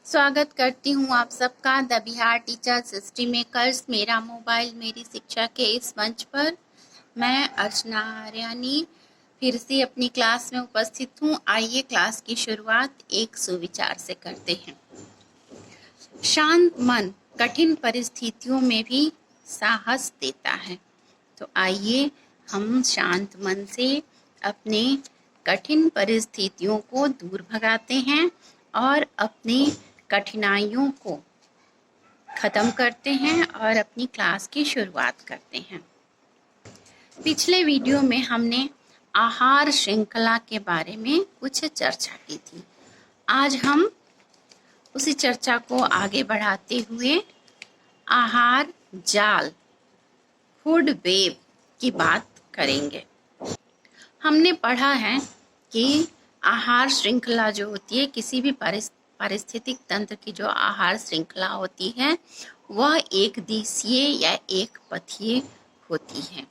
स्वागत करती हूँ आप सबका the Bihar teachers history makers मेरा मोबाइल मेरी शिक्षा के इस मंच पर। मैं अर्चना आर्यानी फिर से अपनी क्लास में उपस्थित हूँ। आइए क्लास की शुरुआत एक सुविचार से करते हैं। शांत मन कठिन परिस्थितियों में भी साहस देता है। तो आइए हम शांत मन से अपने कठिन परिस्थितियों को दूर भगाते हैं और अपनी कठिनाइयों को ख़त्म करते हैं और अपनी क्लास की शुरुआत करते हैं। पिछले वीडियो में हमने आहार श्रृंखला के बारे में कुछ चर्चा की थी। आज हम उसी चर्चा को आगे बढ़ाते हुए आहार जाल फूड वेब की बात करेंगे। हमने पढ़ा है कि आहार श्रृंखला जो होती है, किसी भी पारिस्थितिक तंत्र की जो आहार श्रृंखला होती है वह एक दिशीय या एक पथीय होती है।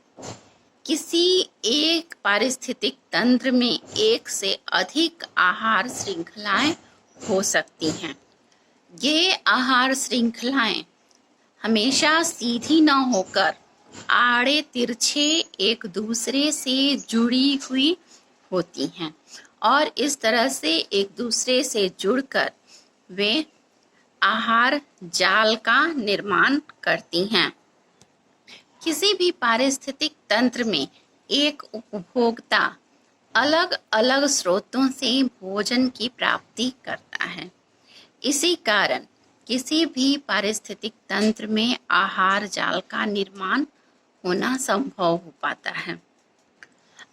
किसी एक पारिस्थितिक तंत्र में एक से अधिक आहार श्रृंखलाएं हो सकती हैं। ये आहार श्रृंखलाएं हमेशा सीधी न होकर आड़े तिरछे एक दूसरे से जुड़ी हुई होती हैं और इस तरह से एक दूसरे से जुड़कर वे आहार जाल का निर्माण करती हैं। किसी भी पारिस्थितिक तंत्र में एक उपभोक्ता अलग अलग स्रोतों से भोजन की प्राप्ति करता है। इसी कारण किसी भी पारिस्थितिक तंत्र में आहार जाल का निर्माण होना संभव हो पाता है।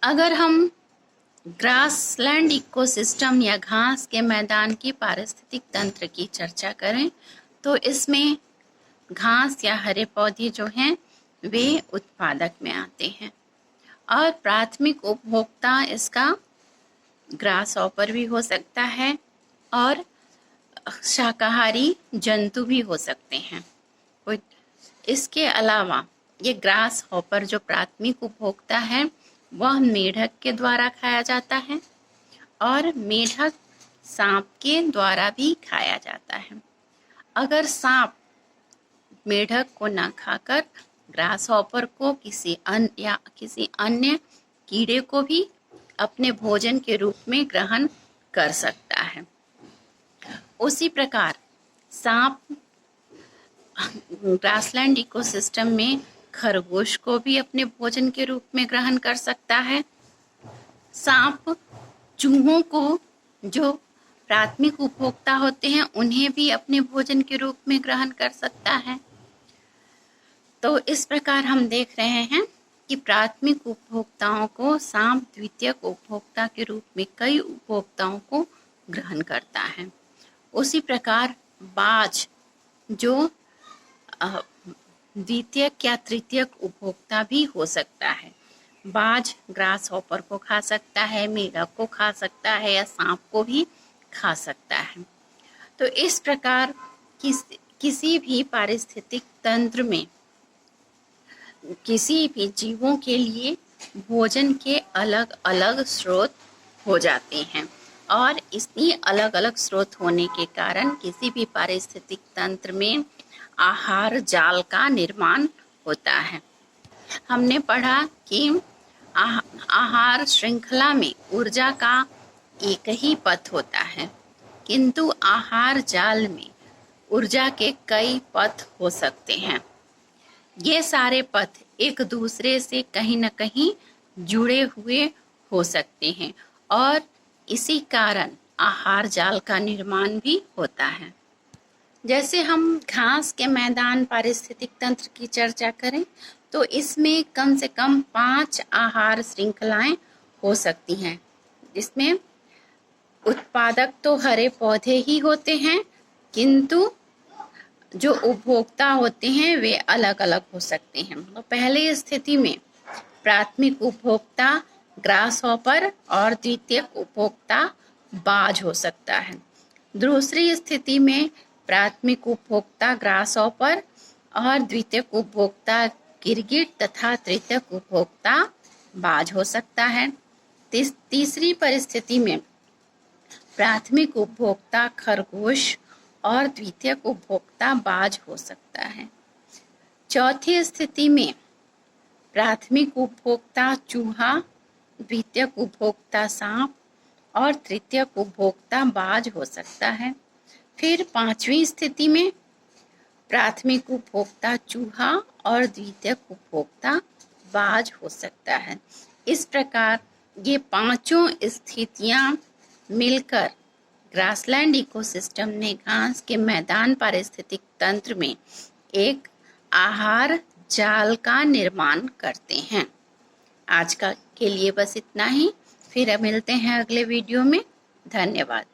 अगर हम ग्रासलैंड इकोसिस्टम या घास के मैदान की पारिस्थितिक तंत्र की चर्चा करें तो इसमें घास या हरे पौधे जो हैं वे उत्पादक में आते हैं और प्राथमिक उपभोक्ता इसका ग्रास हॉपर भी हो सकता है और शाकाहारी जंतु भी हो सकते हैं। इसके अलावा ये ग्रास हॉपर जो प्राथमिक उपभोक्ता है वह मेढक के द्वारा खाया जाता है और मेढक सांप के द्वारा भी खाया जाता है। अगर सांप मेढक को न खाकर ग्रास हॉपर को किसी अन्य कीड़े को भी अपने भोजन के रूप में ग्रहण कर सकता है। उसी प्रकार सांप ग्रासलैंड इकोसिस्टम में खरगोश को भी अपने भोजन के रूप में ग्रहण कर सकता है। सांप चूहों को जो प्राथमिक उपभोक्ता होते हैं उन्हें भी अपने भोजन के रूप में ग्रहण कर सकता है। तो इस प्रकार हम देख रहे हैं कि प्राथमिक उपभोक्ताओं को सांप द्वितीयक उपभोक्ता के रूप में कई उपभोक्ताओं को ग्रहण करता है। उसी प्रकार बाज जो द्वितीयक या तृतीयक उपभोक्ता भी हो सकता है। बाज ग्रास हॉपर को खा सकता है, मेढक को खा सकता है या सांप को भी खा सकता है। तो इस प्रकार किसी भी पारिस्थितिक तंत्र में किसी भी जीवों के लिए भोजन के अलग अलग स्रोत हो जाते हैं और इतनी अलग अलग स्रोत होने के कारण किसी भी पारिस्थितिक तंत्र में आहार जाल का निर्माण होता है। हमने पढ़ा कि आहार श्रृंखला में ऊर्जा का एक ही पथ होता है, किंतु आहार जाल में ऊर्जा के कई पथ हो सकते हैं। ये सारे पथ एक दूसरे से कहीं न कहीं जुड़े हुए हो सकते हैं और इसी कारण आहार जाल का निर्माण भी होता है। जैसे हम घास के मैदान पारिस्थितिक तंत्र की चर्चा करें तो इसमें कम से कम 5 आहार श्रृंखलाएं हो सकती हैं, जिसमें उत्पादक तो हरे पौधे ही होते हैं किंतु जो उपभोक्ता होते हैं वे अलग अलग हो सकते हैं। तो पहले स्थिति में प्राथमिक उपभोक्ता ग्रास हॉपर और द्वितीयक उपभोक्ता बाज हो सकता है। दूसरी स्थिति में प्राथमिक उपभोक्ता ग्रास हॉपर और द्वितीयक उपभोक्ता गिरगिट तथा तृतीयक उपभोक्ता बाज हो सकता है। तीसरी परिस्थिति में प्राथमिक उपभोक्ता खरगोश और द्वितीयक उपभोक्ता बाज हो सकता है। चौथी स्थिति में प्राथमिक उपभोक्ता चूहा, द्वितीयक उपभोक्ता सांप और तृतीयक उपभोक्ता बाज हो सकता है। फिर पांचवी स्थिति में प्राथमिक उपभोक्ता चूहा और द्वितीयक उपभोक्ता बाज हो सकता है। इस प्रकार ये पांचों स्थितियां मिलकर ग्रासलैंड इकोसिस्टम ने घास के मैदान पारिस्थितिक तंत्र में एक आहार जाल का निर्माण करते हैं। आज का के लिए बस इतना ही। फिर मिलते हैं अगले वीडियो में। धन्यवाद।